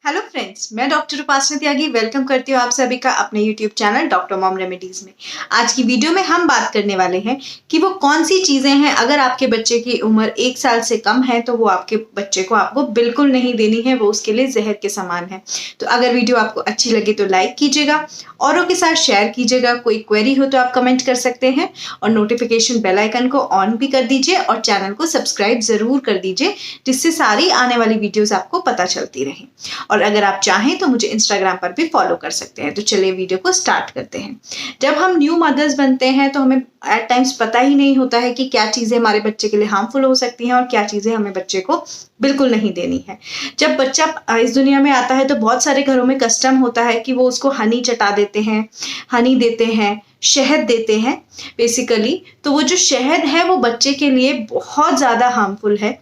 Hello friends, मैं doctor उपासना त्यागी welcome करती हूँ आप सभी का अपने YouTube channel doctor mom remedies में। आज की वीडियो में हम बात करने वाले हैं कि वो कौन सी चीजें हैं अगर आपके बच्चे की उम्र 1 साल से कम है तो वो आपके बच्चे को आपको बिल्कुल नहीं देनी है, वो उसके लिए जहर के समान है। तो अगर वीडियो आपको अच्छी लगे तो लाइक कीजिएगा, औरों के साथ शेयर कीजिएगा। कोई क्वेरी हो तो आप कमेंट कर सकते हैं और नोटिफिकेशन बेल आइकन को ऑन भी कर दीजिए और चैनल को सब्सक्राइब जरूर कर दीजिए, जिससे सारी आने वाली वीडियोस आपको पता चलती रहे। और अगर आप चाहें तो मुझे इंस्टाग्राम पर भी फॉलो कर सकते हैं। तो चलिए वीडियो को स्टार्ट करते हैं। जब हम न्यू मदर्स बनते हैं तो हमें एट टाइम्स पता ही नहीं होता है कि क्या चीजें हमारे बच्चे के लिए हार्मफुल हो सकती हैं और क्या चीजें हमें बच्चे को बिल्कुल नहीं देनी है। जब बच्चा इस दुनिया में आता है तो बहुत सारे घरों में कस्टम होता है कि वो उसको हनी चटा देते हैं, हनी देते हैं, शहद देते हैं बेसिकली। तो वो जो शहद है वो बच्चे के लिए बहुत ज्यादा हार्मफुल है।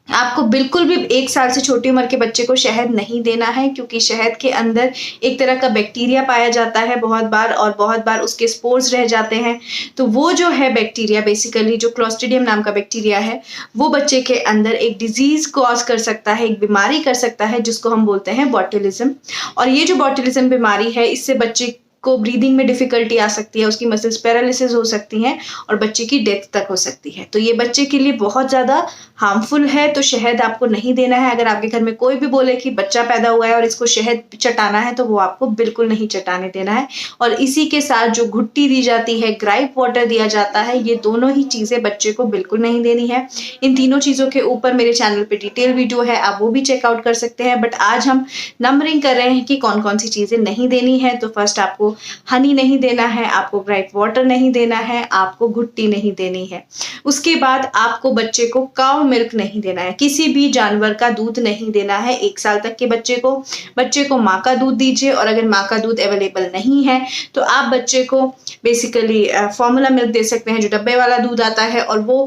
आपको बिल्कुल भी 1 साल से छोटी उम्र के बच्चे को शहद नहीं देना है, क्योंकि शहद के अंदर एक तरह का बैक्टीरिया पाया जाता है बहुत बार, और बहुत बार उसके स्पोर्स रह जाते हैं। तो वो जो है बैक्टीरिया, बेसिकली जो क्लोस्ट्रीडियम नाम का बैक्टीरिया है, वो बच्चे के अंदर एक डिजीज कॉज कर सकता है, एक बीमारी कर सकता है जिसको हम बोलते हैं बॉटुलिज्म। और ये जो बॉटुलिज्म बीमारी है, इससे बच्चे को ब्रीदिंग में डिफिकल्टी आ सकती है, उसकी मसल्स पैरालिसिस हो सकती हैं और बच्चे की डेथ तक हो सकती है। तो ये बच्चे के लिए बहुत ज़्यादा हार्मफुल है। तो शहद आपको नहीं देना है। अगर आपके घर में कोई भी बोले कि बच्चा पैदा हुआ है और इसको शहद चटाना है, तो वो आपको बिल्कुल नहीं चटाने देना है। और इसी के साथ जो घुट्टी दी जाती है, ग्राइप वाटर दिया जाता है, ये दोनों ही चीज़ें बच्चे को बिल्कुल नहीं देनी है। इन तीनों चीज़ों के ऊपर मेरे चैनल पर डिटेल वीडियो है, आप वो भी चेकआउट कर सकते हैं। बट आज हम नंबरिंग कर रहे हैं कि कौन कौन सी चीज़ें नहीं देनी है। तो फर्स्ट आपको हनी नहीं देना है, आपको ग्राइप वाटर नहीं देना है, आपको घुट्टी नहीं देनी है। उसके बाद आपको बच्चे को काउ मिल्क नहीं देना है, किसी भी जानवर का दूध नहीं देना है 1 साल तक के बच्चे को माँ का दूध दीजिए। और अगर माँ का दूध अवेलेबल नहीं है तो आप बच्चे को बेसिकली फॉर्मूला मिल्क दे सकते हैं, जो डब्बे वाला दूध आता है। और वो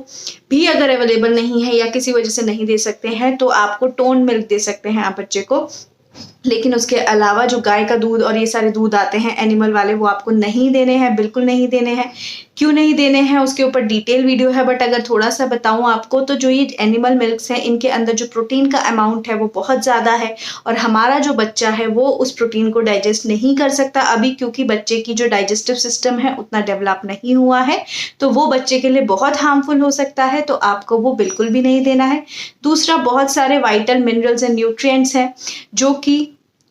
भी अगर अवेलेबल नहीं है या किसी वजह से नहीं दे सकते हैं तो आपको टोन मिल्क दे सकते हैं आप बच्चे को। लेकिन उसके अलावा जो गाय का दूध और ये सारे दूध आते हैं एनिमल वाले, वो आपको नहीं देने हैं, बिल्कुल नहीं देने हैं। क्यों नहीं देने हैं उसके ऊपर डिटेल वीडियो है। बट अगर थोड़ा सा बताऊं आपको, तो जो ये एनिमल मिल्क्स हैं, इनके अंदर जो प्रोटीन का अमाउंट है वो बहुत ज़्यादा है। और हमारा जो बच्चा है वो उस प्रोटीन को डाइजेस्ट नहीं कर सकता अभी, क्योंकि बच्चे की जो डाइजेस्टिव सिस्टम है उतना डेवलप नहीं हुआ है। तो वो बच्चे के लिए बहुत हार्मफुल हो सकता है, तो आपको वो बिल्कुल भी नहीं देना है। दूसरा, बहुत सारे वाइटल मिनरल्स एंड न्यूट्रिएंट्स हैं, जो कि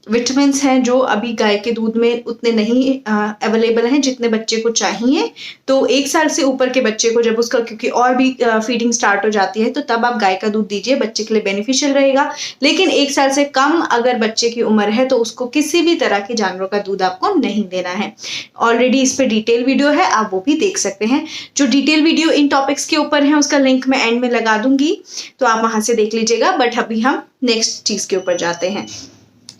विटामिन्स हैं, जो अभी गाय के दूध में उतने नहीं अवेलेबल हैं जितने बच्चे को चाहिए। तो 1 साल से ऊपर के बच्चे को जब उसका, क्योंकि और भी फीडिंग स्टार्ट हो जाती है, तो तब आप गाय का दूध दीजिए, बच्चे के लिए बेनिफिशियल रहेगा। लेकिन 1 साल से कम अगर बच्चे की उम्र है तो उसको किसी भी तरह के जानवरों का दूध आपको नहीं देना है। ऑलरेडी इस पर डिटेल वीडियो है, आप वो भी देख सकते हैं। जो डिटेल वीडियो इन टॉपिक्स के ऊपर है उसका लिंक मैं एंड में लगा दूंगी, तो आप वहां से देख लीजिएगा। बट अभी हम नेक्स्ट चीज के ऊपर जाते हैं।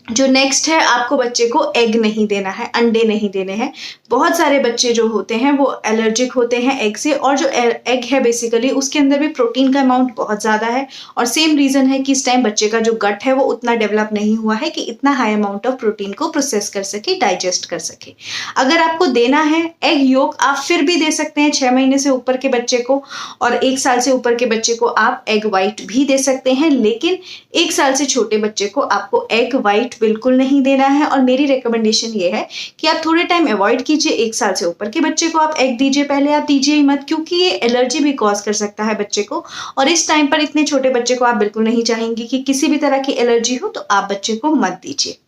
जो नेक्स्ट है, आपको बच्चे को एग नहीं देना है, अंडे नहीं देने हैं। बहुत सारे बच्चे जो होते हैं वो एलर्जिक होते हैं एग से, और जो एग है बेसिकली उसके अंदर भी प्रोटीन का अमाउंट बहुत ज़्यादा है। और सेम रीज़न है कि इस टाइम बच्चे का जो गट है वो उतना डेवलप नहीं हुआ है कि इतना हाई अमाउंट ऑफ प्रोटीन को प्रोसेस कर सके, डाइजेस्ट कर सके। अगर आपको देना है एग योक, आप फिर भी दे सकते हैं 6 महीने से ऊपर के बच्चे को, और 1 साल से ऊपर के बच्चे को आप एग वाइट भी दे सकते हैं। लेकिन 1 साल से छोटे बच्चे को आपको एग वाइट बिल्कुल नहीं देना है। और मेरी रिकमेंडेशन ये है कि आप थोड़े टाइम अवॉइड कीजिए। 1 साल से ऊपर के बच्चे को आप एग दीजिए, पहले आप दीजिए ही मत, क्योंकि ये एलर्जी भी कॉज कर सकता है बच्चे को। और इस टाइम पर इतने छोटे बच्चे को आप बिल्कुल नहीं चाहेंगे कि किसी भी तरह की एलर्जी हो, तो आप बच्चे को मत दीजिए।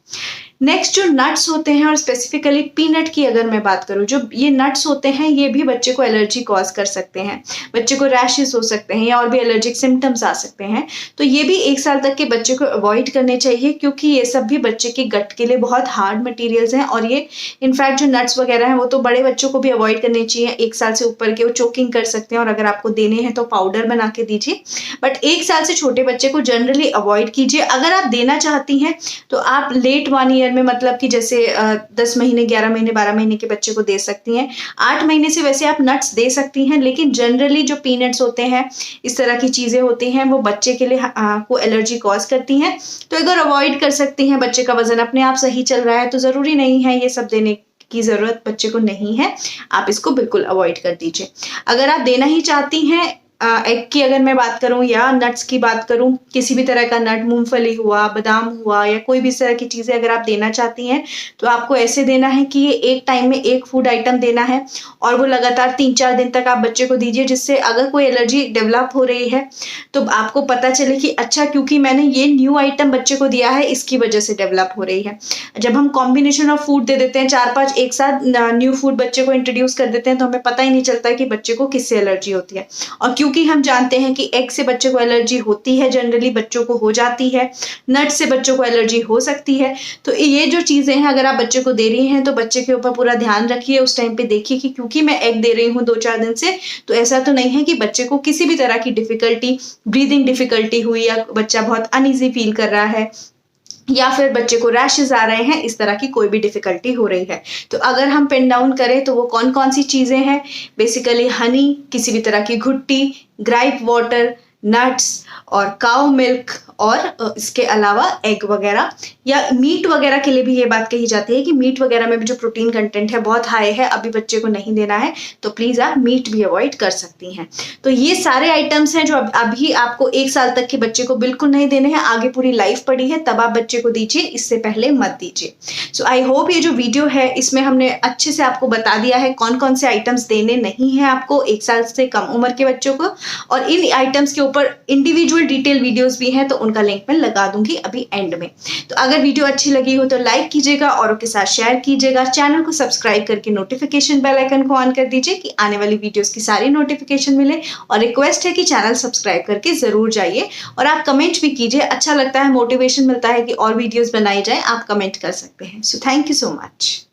नेक्स्ट, जो नट्स होते हैं, और स्पेसिफिकली पीनट की अगर मैं बात करूं, जो ये नट्स होते हैं ये भी बच्चे को एलर्जी कॉज कर सकते हैं। बच्चे को रैशेस हो सकते हैं या और भी एलर्जिक सिम्टम्स आ सकते हैं। तो ये भी 1 साल तक के बच्चे को अवॉइड करने चाहिए, क्योंकि ये सब भी बच्चे के गट के लिए बहुत हार्ड मटेरियल्स हैं। और ये इनफैक्ट जो नट्स वगैरह हैं वो तो बड़े बच्चों को भी अवॉइड करने चाहिए। 1 साल से ऊपर के वो चोकिंग कर सकते हैं, और अगर आपको देने हैं तो पाउडर बना के दीजिए। बट 1 साल से छोटे बच्चे को जनरली अवॉइड कीजिए। अगर आप देना चाहती हैं तो आप लेट 1 ईयर में, मतलब कि जैसे 10 महीने, 11 महीने, 12 महीने के बच्चे को दे सकती हैं। 8 महीने से वैसे आप नट्स दे सकती हैं, लेकिन जनरली जो पीनट्स होते हैं, इस तरह की चीजें होती हैं, वो बच्चे के लिए को एलर्जी कॉज करती हैं। तो अगर अवॉइड कर सकती हैं, बच्चे का वजन अपने आप सही चल रहा है, तो जरूरी नहीं है ये सब देने की जरूरत बच्चे को नहीं है, आप इसको बिल्कुल अवॉइड कर दीजिए। अगर आप देना ही चाहती हैं एग की अगर मैं बात करूं या नट्स की बात करूं, किसी भी तरह का नट, मूंगफली हुआ, बादाम हुआ या कोई भी इस तरह की चीजें अगर आप देना चाहती हैं तो आपको ऐसे देना है कि ये एक टाइम में एक फूड आइटम देना है और वो लगातार 3-4 दिन तक आप बच्चे को दीजिए, जिससे अगर कोई एलर्जी डेवलप हो रही है तो आपको पता चले कि अच्छा क्योंकि मैंने ये न्यू आइटम बच्चे को दिया है इसकी वजह से डेवलप हो रही है। जब हम कॉम्बिनेशन ऑफ फूड दे देते हैं, 4-5 एक साथ न्यू फूड बच्चे को इंट्रोड्यूस कर देते हैं तो हमें पता ही नहीं चलता कि बच्चे को किससे एलर्जी होती है। और क्योंकि हम जानते हैं कि एग से बच्चे को एलर्जी होती है, जनरली बच्चों को हो जाती है, नट से बच्चों को एलर्जी हो सकती है, तो ये जो चीजें हैं अगर आप बच्चे को दे रही हैं तो बच्चे के ऊपर पूरा ध्यान रखिए। उस टाइम पे देखिए कि क्योंकि मैं एग दे रही हूँ 2-4 दिन से, तो ऐसा तो नहीं है कि बच्चे को किसी भी तरह की डिफिकल्टी, ब्रीदिंग डिफिकल्टी हुई या बच्चा बहुत अनईजी फील कर रहा है या फिर बच्चे को रैशेस आ रहे हैं, इस तरह की कोई भी डिफिकल्टी हो रही है। तो अगर हम पिन डाउन करें तो वो कौन कौन सी चीजें हैं, बेसिकली हनी, किसी भी तरह की घुट्टी, ग्राइप वाटर, नट्स और काउ मिल्क, और इसके अलावा एग वगैरह या मीट वगैरह के लिए भी ये बात कही जाती है कि मीट वगैरह में भी जो प्रोटीन कंटेंट है बहुत हाई है, अभी बच्चे को नहीं देना है, तो प्लीज आप मीट भी अवॉइड कर सकती हैं। तो ये सारे आइटम्स हैं जो अभी आपको 1 साल तक के बच्चे को बिल्कुल नहीं देने हैं, आगे पूरी लाइफ पड़ी है तब आप बच्चे को दीजिए, इससे पहले मत दीजिए। सो आई होप ये जो वीडियो है इसमें हमने अच्छे से आपको बता दिया है कौन कौन से आइटम्स देने नहीं है आपको 1 साल से कम उम्र के बच्चों को, और इन आइटम्स के ऊपर इंडिविजुअल डिटेल वीडियोस भी हैं तो उनका लिंक मैं लगा दूंगी अभी एंड में। तो अगर वीडियो अच्छी लगी हो तो लाइक कीजिएगा, औरों के साथ शेयर कीजिएगा, चैनल को सब्सक्राइब करके नोटिफिकेशन बेल आइकन को ऑन कर दीजिए कि आने वाली वीडियोस की सारी नोटिफिकेशन मिले, और रिक्वेस्ट है कि चैनल सब्सक्राइब करके जरूर जाइए और आप कमेंट भी कीजिए, अच्छा लगता है, मोटिवेशन मिलता है कि और वीडियोस बनाई जाए, आप कमेंट कर सकते हैं। So thank you so much.